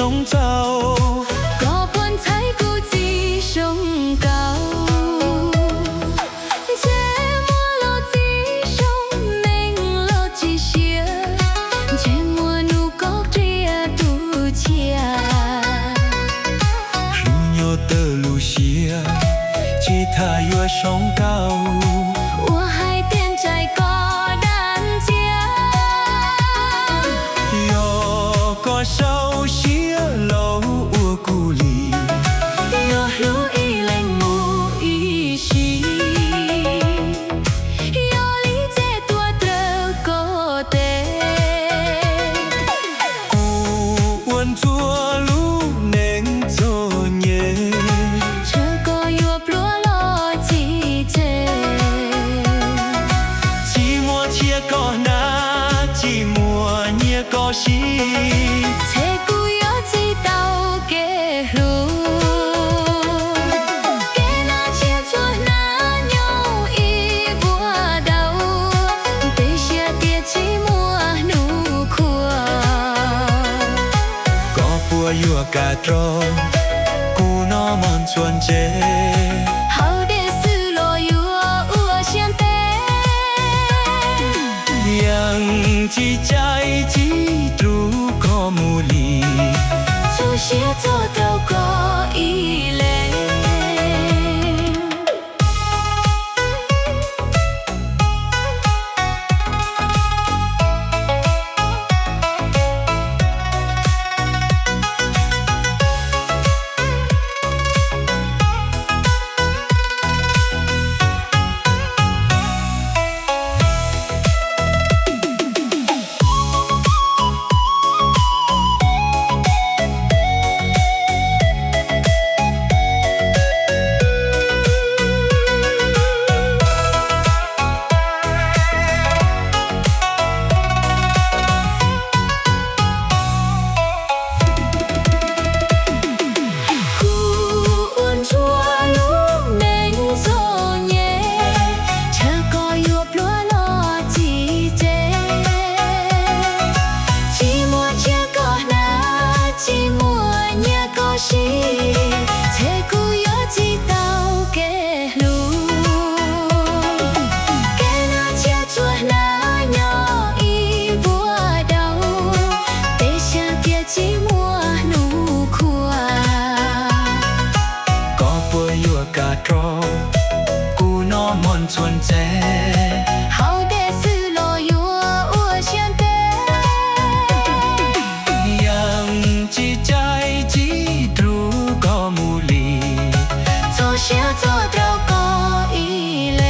sống giàu. có buồn thấy cô chỉ sống cao chế mua lo chỉ sống mình lo chỉ xia chế mua nụ có ria tu chia Ru nhớ tơ lu xia chỉ thà yêu sống cao. 我海边在高单家 Yo có sâu xía lâu ua cu lì. 有路一零无一息，有理解多的高低， Cu uốn chua lu nên cho nhẹ. 这个有不落季节， Chỉ mua chia có na chỉ mua nhẹ có xí. 这个有知道嘅路，给那切做那牛一波刀，对下跌寂寞怒哭。 Có bùa yêu cả trò cu nó mòn chuồn chế. 好的思路有我想得， Yang chỉ trái chỉ tru có mù lì. 做些做到过一类。 Cả trò cu nó mòn chuồn chế. 好的思路有我想得， Yang chỉ trái chỉ tru có mù lì. 做些做到过一类。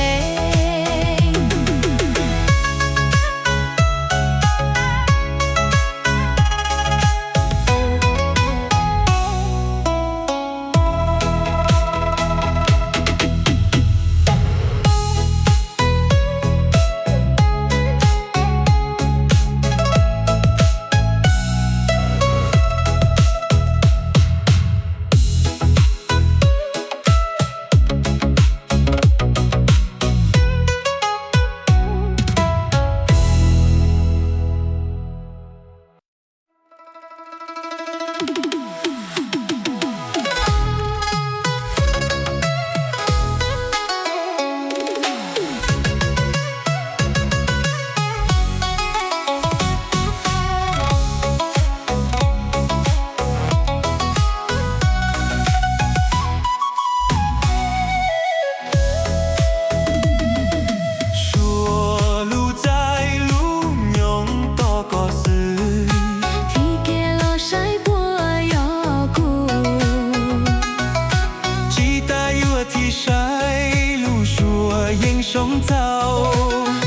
sống giàu.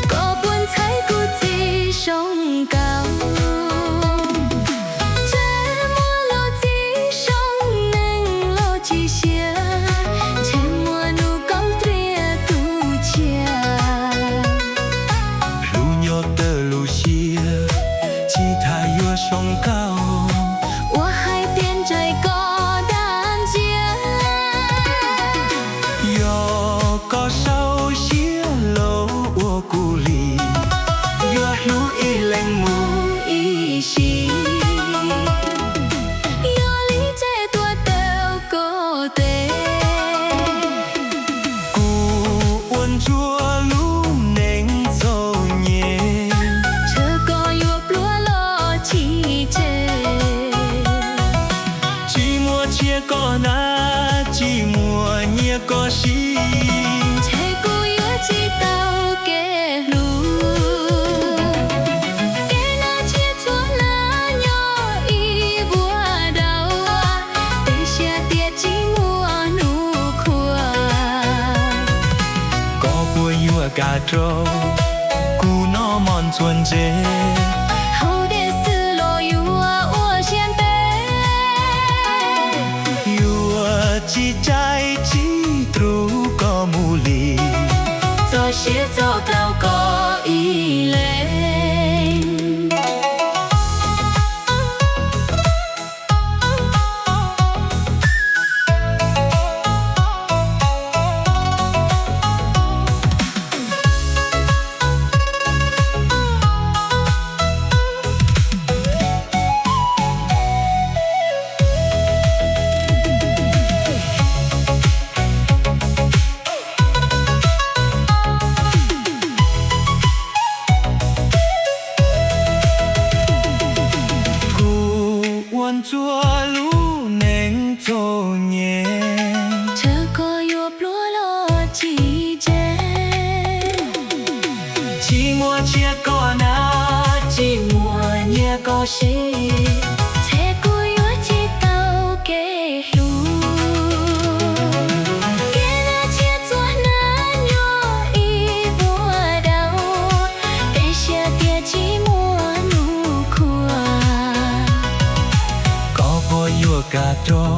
có buồn thấy cô chỉ sống cao chế mua lo chỉ sống nên lo chỉ xia chế mua nụ câu tria tu chia Lu nhớ tơ lu xia chỉ thà yêu sống cao. 我海边在高单街 Yo có sâu xía lâu ua cu lì. Yo lu y lành mù一息有 buồn chua lũ nén dâu nhẹ chờ có yêu lúa lo chỉ chê chỉ mùa chia có na chỉ mùa nhẹ có xí thế cô yêu chỉ tao kể lu kể na chia chúa lá nhỏ y vua đau để xe tiệt chỉ mùa nụ khua có bùa yêu cả trâu cú nó mòn chuồn dê hậu để sư lo yêu ua xiên bé yêu chỉ trái chỉ tru có mù lì cho xía cho cao có ý lên buồn chua lũ nén dâu nhẹ chờ có yêu lúa lo chỉ chê chỉ mùa chia có na chỉ mùa nhẹ có xí thế cô yêu chỉ tao kể lu kể na chia chúa na nhỏ y vua đau để xe tiệt chỉ mùa nụ khua có bùa yêu cả trâu